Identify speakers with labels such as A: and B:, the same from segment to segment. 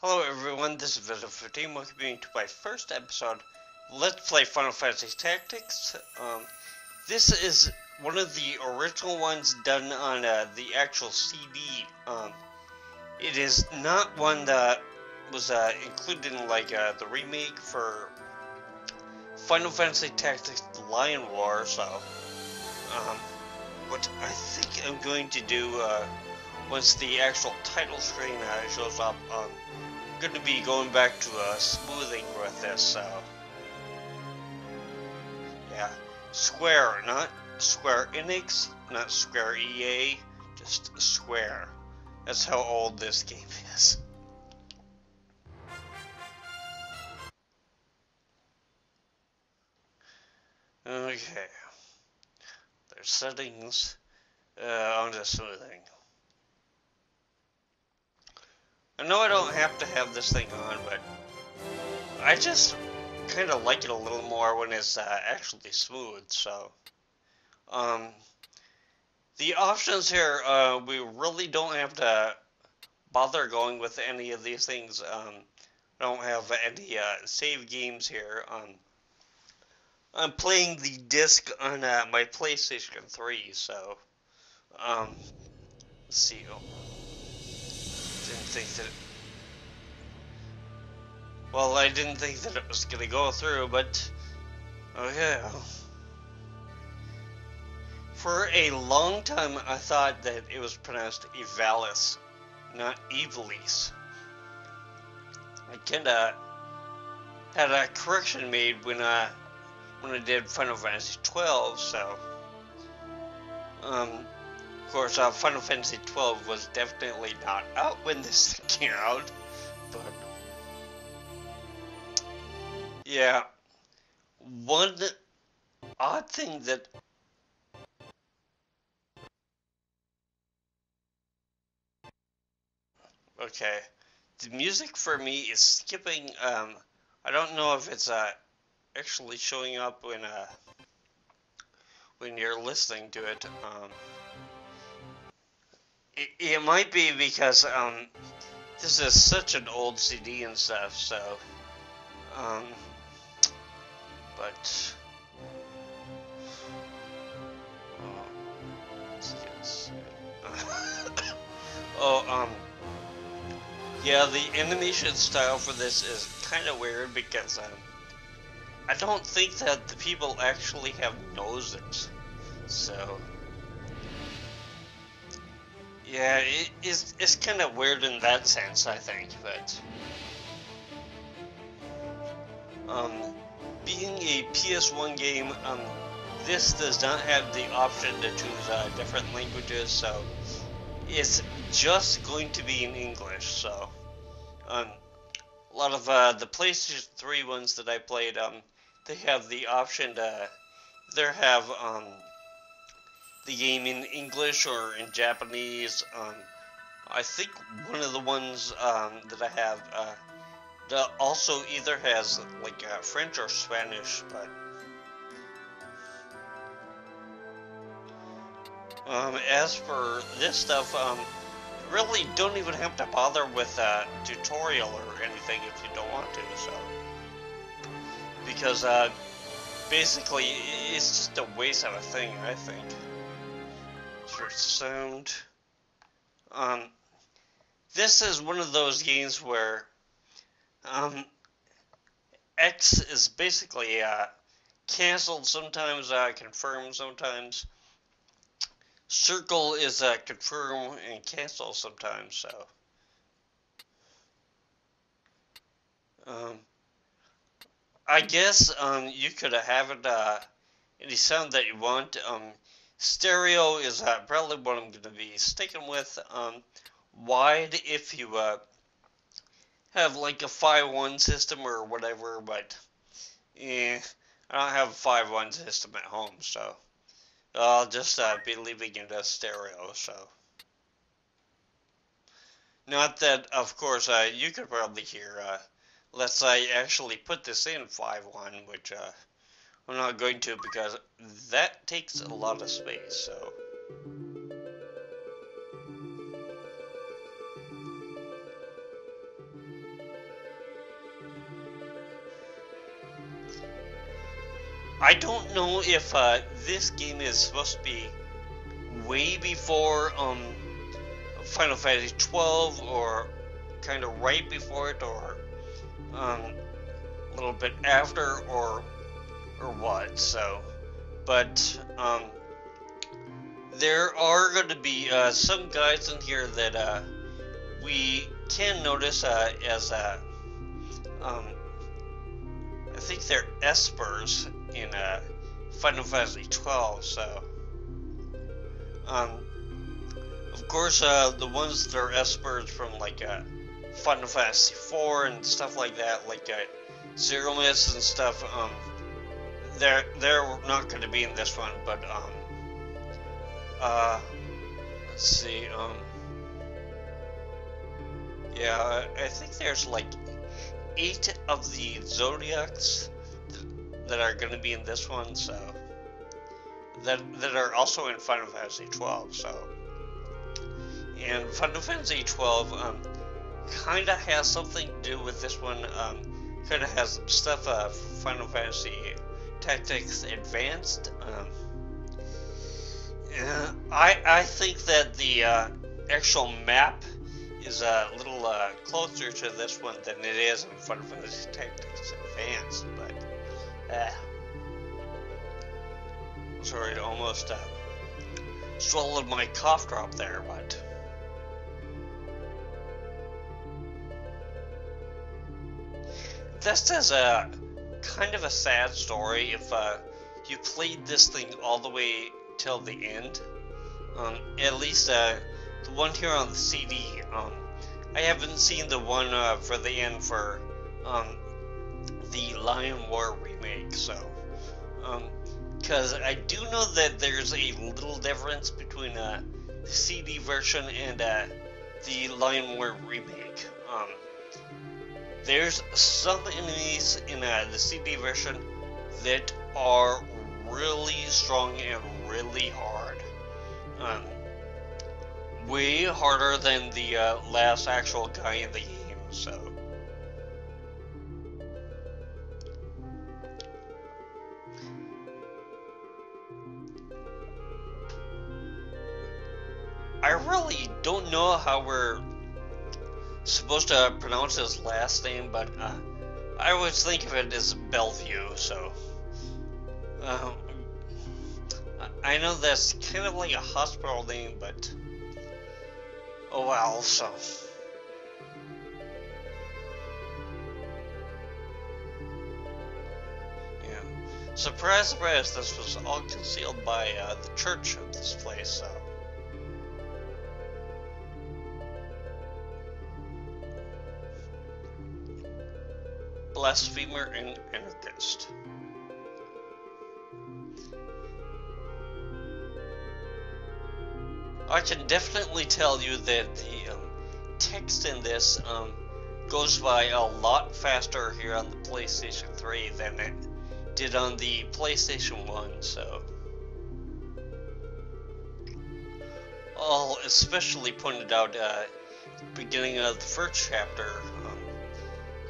A: Hello everyone, this is Vista15. Welcome to my first episode of Let's Play Final Fantasy Tactics. This is one of the original ones done on the actual CD. It is not one that was included in the remake for Final Fantasy Tactics The Lion War, so what I think I'm going to do once the actual title screen shows up, I'm going to be going back to smoothing with this, so yeah, Square, not Square Enix, not Square EA, just Square. That's how old this game is. Okay, there's settings on the smoothing. I know I don't have to have this thing on, but I just kind of like it a little more when it's actually smooth, so the options here, we really don't have to bother going with any of these things. I don't have any save games here. I'm playing the disc on my PlayStation 3, so let's see. Oh, didn't think that. Well, I didn't think that it was gonna go through, but okay. For a long time, I thought that it was pronounced Ivalice, not Ivalice. I kinda had a correction made when I did Final Fantasy 12, so of course Final Fantasy 12 was definitely not out when this came out, but yeah, one odd thing that okay, the music for me is skipping. I don't know if it's actually showing up when you're listening to it. It might be because this is such an old CD and stuff. So but oh yeah, the animation style for this is kind of weird because I don't think that the people actually have noses, so yeah, it's kind of weird in that sense, I think. But being a PS1 game, this does not have the option to choose different languages, so it's just going to be in English. So a lot of the PlayStation 3 ones that I played, they have the option to either have the game in English or in Japanese. I think one of the ones that I have that also either has like French or Spanish, but as for this stuff, really don't even have to bother with a tutorial or anything if you don't want to, so because basically it's just a waste of a thing, I think. Sure, sound. This is one of those games where X is basically canceled sometimes, confirmed sometimes. Circle is confirm and cancel sometimes, so I guess you could have it any sound that you want. Stereo is probably what I'm going to be sticking with. Wide if you have like a 5.1 system or whatever, but I don't have a 5.1 system at home, so I'll just be leaving it as stereo, so. Not that, of course, you could probably hear, let's say I actually put this in 5.1, which I'm not going to because that takes a lot of space, so. I don't know if this game is supposed to be way before Final Fantasy 12 or kind of right before it, or a little bit after, or what. So, but there are going to be some guys in here that we can notice as I think they're espers in Final Fantasy 12. So, of course, the ones that are espers from like Final Fantasy 4 and stuff like that, like Zero Mist and stuff, they're not going to be in this one. But let's see, yeah, I think there's like 8 of the Zodiacs that are going to be in this one, so that are also in Final Fantasy 12. So, and Final Fantasy 12 kind of has something to do with this one. Kind of has some stuff Final Fantasy Tactics Advanced. I think that the actual map is a little closer to this one than it is in Final Fantasy Tactics Advanced, but sorry, almost swallowed my cough drop there, but this is a kind of a sad story if you played this thing all the way till the end. At least the one here on the CD. I haven't seen the one for the end for the Lion War remake, so because I do know that there's a little difference between the CD version and the Lion War remake. There's some enemies in the CD version that are really strong and really hard. Way harder than the last actual guy in the game, so. I really don't know how we're supposed to pronounce his last name, but I always think of it as Bellevue, so. I know that's kind of like a hospital name, but oh well, so. Yeah. Surprise, surprise, this was all concealed by the church of this place, so. Blasphemer and anarchist. I can definitely tell you that the text in this goes by a lot faster here on the PlayStation 3 than it did on the PlayStation 1, so I'll especially point it out at the beginning of the first chapter,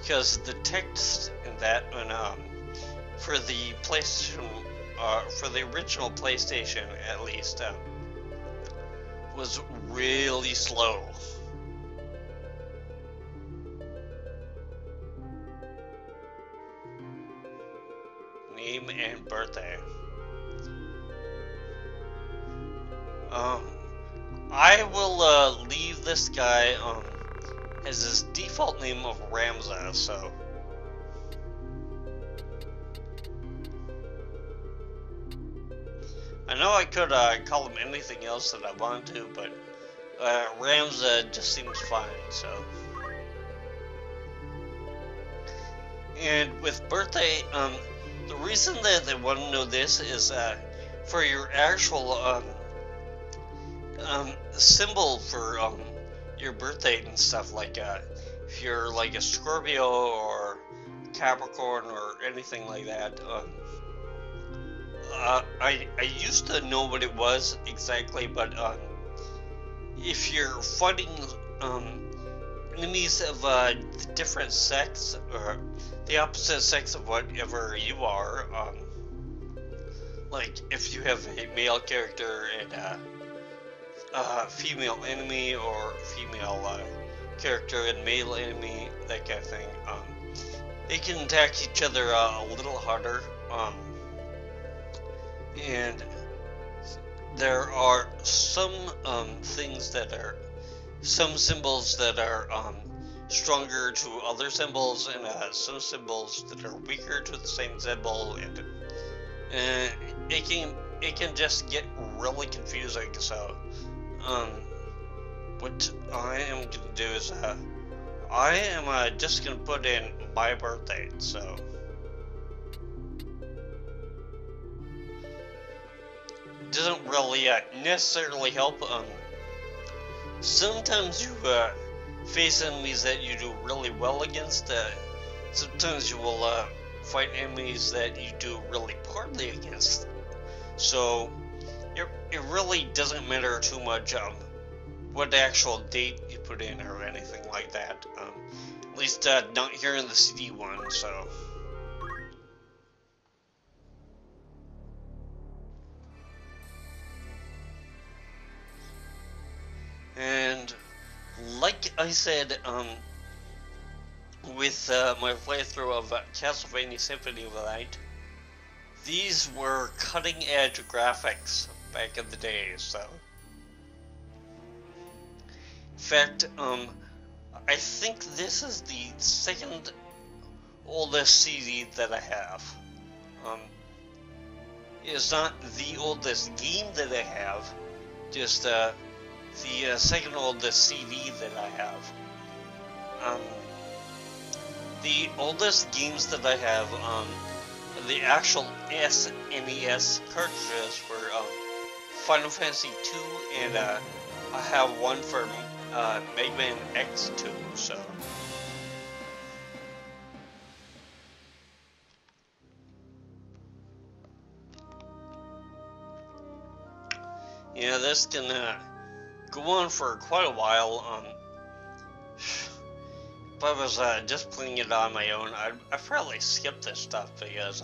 A: because the text in that one, for the PlayStation, for the original PlayStation at least, was really slow. Name and birthday. I will leave this guy as his default name of Ramza, so. I know I could call him anything else that I wanted to, but Ramza just seems fine, so. And with birthday, the reason that they want to know this is for your actual symbol for your birthday and stuff, like if you're like a Scorpio or Capricorn or anything like that. I used to know what it was exactly, but if you're fighting enemies of the different sex, or the opposite sex of whatever you are, like if you have a male character and a female enemy, or female character and male enemy, that kind of thing, they can attack each other a little harder. And there are some things that are, some symbols that are stronger to other symbols, and some symbols that are weaker to the same symbol, and it can just get really confusing. So what I am gonna do is I am just gonna put in my birthday. So it doesn't really necessarily help. Sometimes you face enemies that you do really well against. Sometimes you will fight enemies that you do really poorly against. So it really doesn't matter too much what actual date you put in or anything like that. At least not here in the CD one. So. And like I said, with my playthrough of Castlevania Symphony of the Night, these were cutting-edge graphics back in the day. So, in fact, I think this is the second oldest CD that I have. It's not the oldest game that I have, just the second oldest CD that I have. The oldest games that I have, the actual SNES cartridges for Final Fantasy II, and I have one for Mega Man X2. So. Yeah, this can go on for quite a while. If I was just playing it on my own, I'd probably skip this stuff, because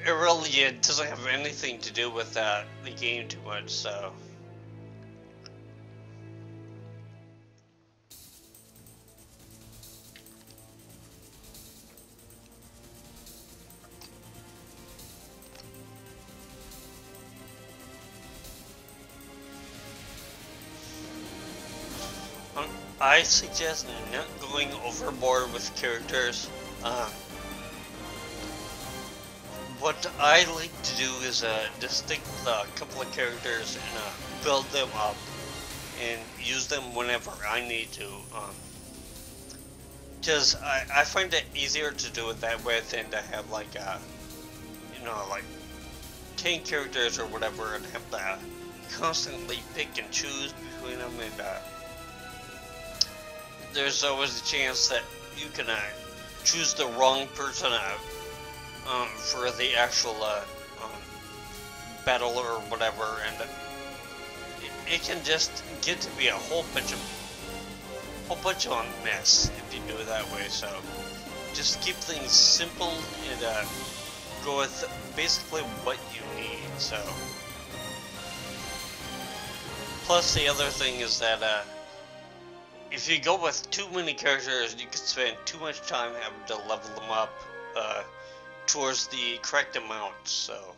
A: it really doesn't have anything to do with the game too much. So. I suggest not going overboard with characters. What I like to do is just stick with a couple of characters and build them up and use them whenever I need to. Because I find it easier to do it that way than to have like like 10 characters or whatever and have to constantly pick and choose between them, and there's always a chance that you can choose the wrong person for the actual battle or whatever, and it can just get to be a whole bunch of mess if you do it that way. So just keep things simple and go with basically what you need. So plus the other thing is that if you go with too many characters, you can spend too much time having to level them up towards the correct amount. So.